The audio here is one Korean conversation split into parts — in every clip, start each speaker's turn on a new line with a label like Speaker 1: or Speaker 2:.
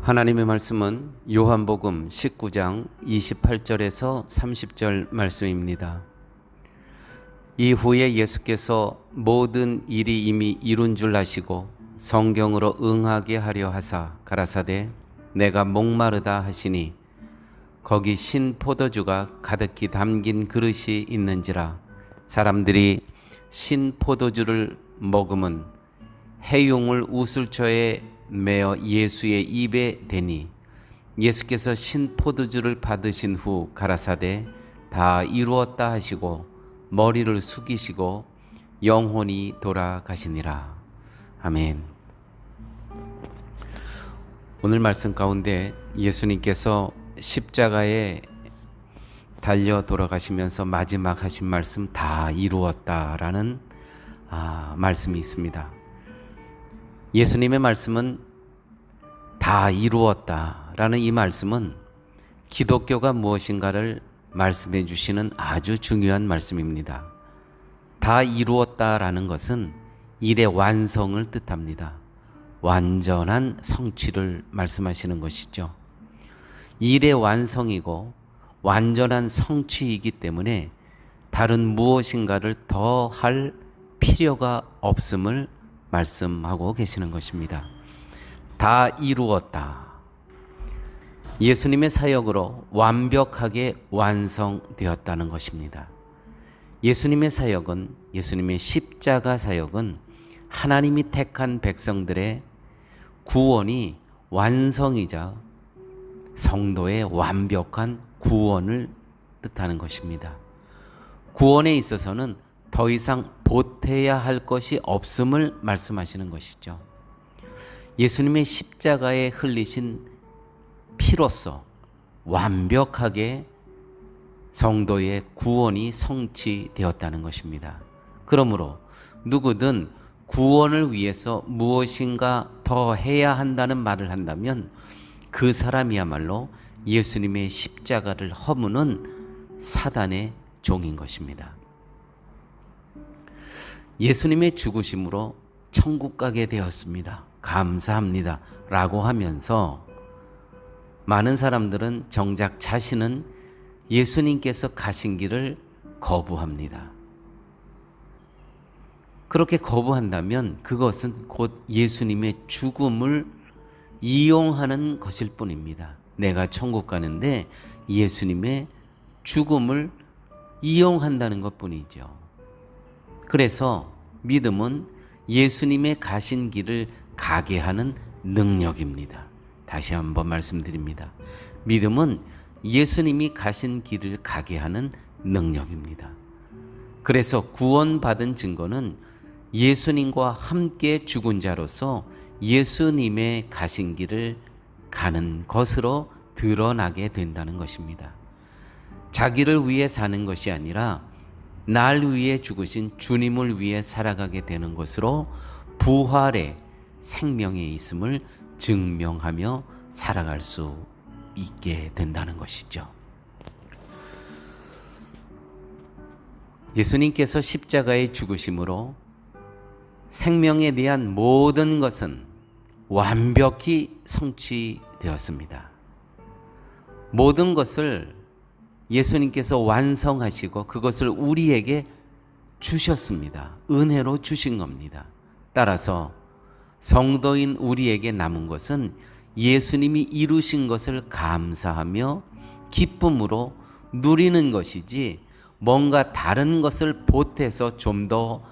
Speaker 1: 하나님의 말씀은 요한복음 19장 28절에서 30절 말씀입니다. 이후에 예수께서 모든 일이 이미 이룬 줄 아시고 성경으로 응하게 하려 하사 가라사대 내가 목마르다 하시니 거기 신 포도주가 가득히 담긴 그릇이 있는지라. 사람들이 신 포도주를 먹으면 해용을 우슬초에 매어 예수의 입에 대니 예수께서 신 포도주를 받으신 후 가라사대 다 이루었다 하시고 머리를 숙이시고 영혼이 돌아가시니라. 아멘. 오늘 말씀 가운데 예수님께서 십자가에 달려 돌아가시면서 마지막 하신 말씀 다 이루었다라는 말씀이 있습니다. 예수님의 말씀은 다 이루었다라는 이 말씀은 기독교가 무엇인가를 말씀해 주시는 아주 중요한 말씀입니다. 다 이루었다라는 것은 일의 완성을 뜻합니다. 완전한 성취를 말씀하시는 것이죠. 일의 완성이고 완전한 성취이기 때문에 다른 무엇인가를 더 할 필요가 없음을 말씀하고 계시는 것입니다. 다 이루었다. 예수님의 사역으로 완벽하게 완성되었다는 것입니다. 예수님의 사역은, 예수님의 십자가 사역은 하나님이 택한 백성들의 구원이 완성이자 성도의 완벽한 구원을 뜻하는 것입니다. 구원에 있어서는 더 이상 보태야 할 것이 없음을 말씀하시는 것이죠. 예수님의 십자가에 흘리신 피로써 완벽하게 성도의 구원이 성취되었다는 것입니다. 그러므로 누구든 구원을 위해서 무엇인가 더 해야 한다는 말을 한다면 그 사람이야말로 예수님의 십자가를 허무는 사단의 종인 것입니다. 예수님의 죽으심으로 천국 가게 되었습니다. 감사합니다. 라고 하면서 많은 사람들은 정작 자신은 예수님께서 가신 길을 거부합니다. 그렇게 거부한다면 그것은 곧 예수님의 죽음을 이용하는 것일 뿐입니다. 내가 천국 가는데 예수님의 죽음을 이용한다는 것뿐이죠. 그래서 믿음은 예수님의 가신 길을 가게 하는 능력입니다. 다시 한번 말씀드립니다. 믿음은 예수님이 가신 길을 가게 하는 능력입니다. 그래서 구원받은 증거는 예수님과 함께 죽은 자로서 예수님의 가신 길을 가는 것으로 드러나게 된다는 것입니다. 자기를 위해 사는 것이 아니라 날 위해 죽으신 주님을 위해 살아가게 되는 것으로 부활의 생명에 있음을 증명하며 살아갈 수 있게 된다는 것이죠. 예수님께서 십자가의 죽으심으로 생명에 대한 모든 것은 완벽히 성취되었습니다. 모든 것을 예수님께서 완성하시고 그것을 우리에게 주셨습니다. 은혜로 주신 겁니다. 따라서 성도인 우리에게 남은 것은 예수님이 이루신 것을 감사하며 기쁨으로 누리는 것이지 뭔가 다른 것을 보태서 좀 더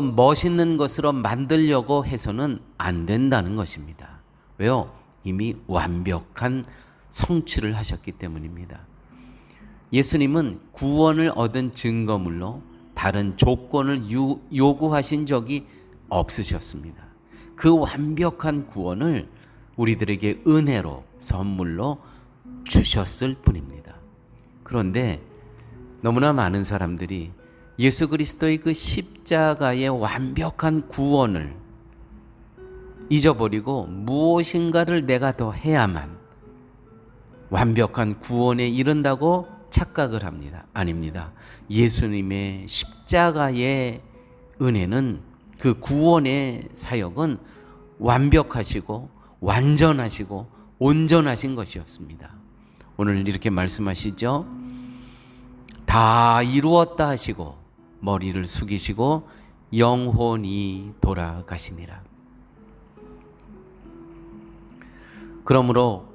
Speaker 1: 멋있는 것으로 만들려고 해서는 안 된다는 것입니다. 왜요? 이미 완벽한 성취를 하셨기 때문입니다. 예수님은 구원을 얻은 증거물로 다른 조건을 요구하신 적이 없으셨습니다. 그 완벽한 구원을 우리들에게 은혜로 선물로 주셨을 뿐입니다. 그런데 너무나 많은 사람들이 예수 그리스도의 그 십자가의 완벽한 구원을 잊어버리고 무엇인가를 내가 더 해야만 완벽한 구원에 이른다고 착각을 합니다. 아닙니다. 예수님의 십자가의 은혜는 그 구원의 사역은 완벽하시고 완전하시고 온전하신 것이었습니다. 오늘 이렇게 말씀하시죠. 다 이루었다 하시고 머리를 숙이시고 영혼이 돌아가시니라. 그러므로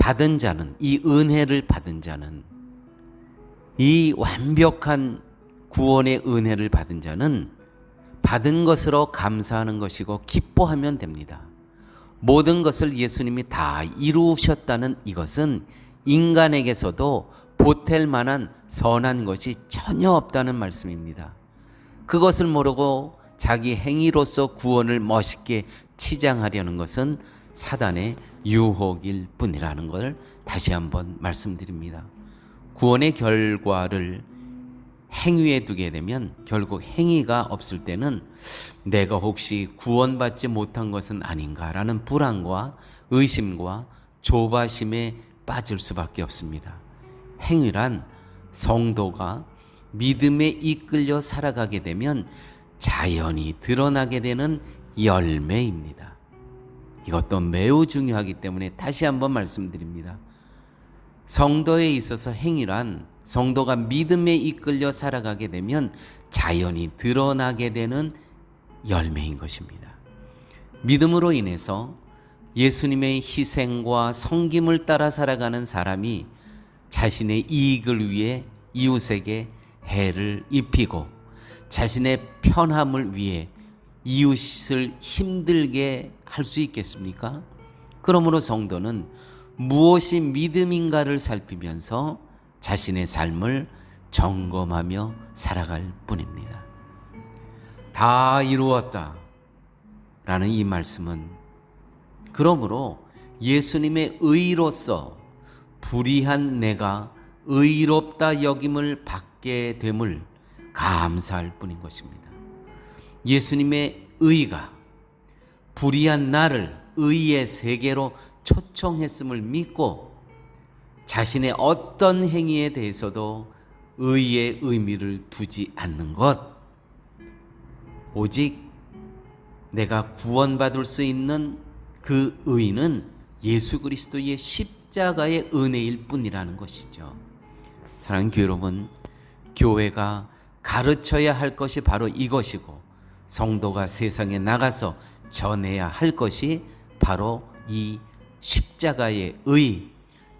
Speaker 1: 받은 자는, 이 은혜를 받은 자는, 이 완벽한 구원의 은혜를 받은 자는 받은 것으로 감사하는 것이고 기뻐하면 됩니다. 모든 것을 예수님이 다 이루셨다는 이것은 인간에게서도 보탤 만한 선한 것이 전혀 없다는 말씀입니다. 그것을 모르고 자기 행위로서 구원을 멋있게 치장하려는 것은 사단의 유혹일 뿐이라는 걸 다시 한번 말씀드립니다. 구원의 결과를 행위에 두게 되면 결국 행위가 없을 때는 내가 혹시 구원받지 못한 것은 아닌가라는 불안과 의심과 조바심에 빠질 수밖에 없습니다. 행위란 성도가 믿음에 이끌려 살아가게 되면 자연히 드러나게 되는 열매입니다. 이것도 매우 중요하기 때문에 다시 한번 말씀드립니다. 성도에 있어서 행위란 성도가 믿음에 이끌려 살아가게 되면 자연히 드러나게 되는 열매인 것입니다. 믿음으로 인해서 예수님의 희생과 섬김을 따라 살아가는 사람이 자신의 이익을 위해 이웃에게 해를 입히고 자신의 편함을 위해 이웃을 힘들게 할 수 있겠습니까? 그러므로 성도는 무엇이 믿음인가를 살피면서 자신의 삶을 점검하며 살아갈 뿐입니다. 다 이루었다 라는 이 말씀은 그러므로 예수님의 의로서 불의한 내가 의롭다 여김을 받게 됨을 감사할 뿐인 것입니다. 예수님의 의가 불의한 나를 의의 세계로 초청했음을 믿고 자신의 어떤 행위에 대해서도 의의 의미를 두지 않는 것, 오직 내가 구원받을 수 있는 그 의는 예수 그리스도의 십자가의 은혜일 뿐이라는 것이죠. 사랑하는 교회 여러분, 교회가 가르쳐야 할 것이 바로 이것이고 성도가 세상에 나가서 전해야 할 것이 바로 이 십자가의 의,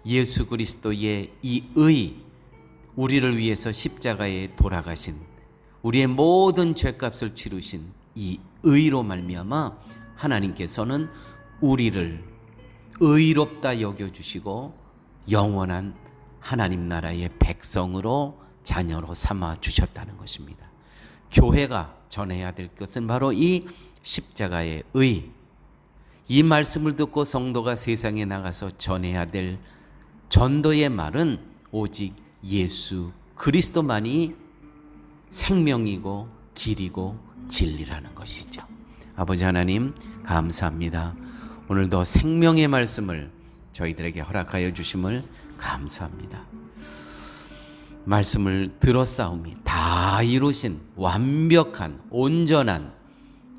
Speaker 1: 예수 그리스도의 이 의, 우리를 위해서 십자가에 돌아가신, 우리의 모든 죄값을 치르신 이 의로 말미암아 하나님께서는 우리를 의롭다 여겨주시고 영원한 하나님 나라의 백성으로 자녀로 삼아 주셨다는 것입니다. 교회가 전해야 될 것은 바로 이 십자가의 의, 이 말씀을 듣고 성도가 세상에 나가서 전해야 될 전도의 말은 오직 예수 그리스도만이 생명이고 길이고 진리라는 것이죠. 아버지 하나님 감사합니다. 오늘도 생명의 말씀을 저희들에게 허락하여 주심을 감사합니다. 말씀을 들었사오니 다 이루신 완벽한 온전한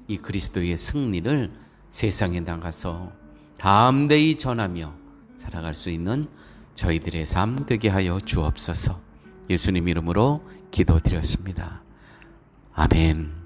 Speaker 1: 이 그리스도의 승리를 세상에 나가서 담대히 전하며 살아갈 수 있는 저희들의 삶 되게 하여 주옵소서. 예수님 이름으로 기도드렸습니다. 아멘.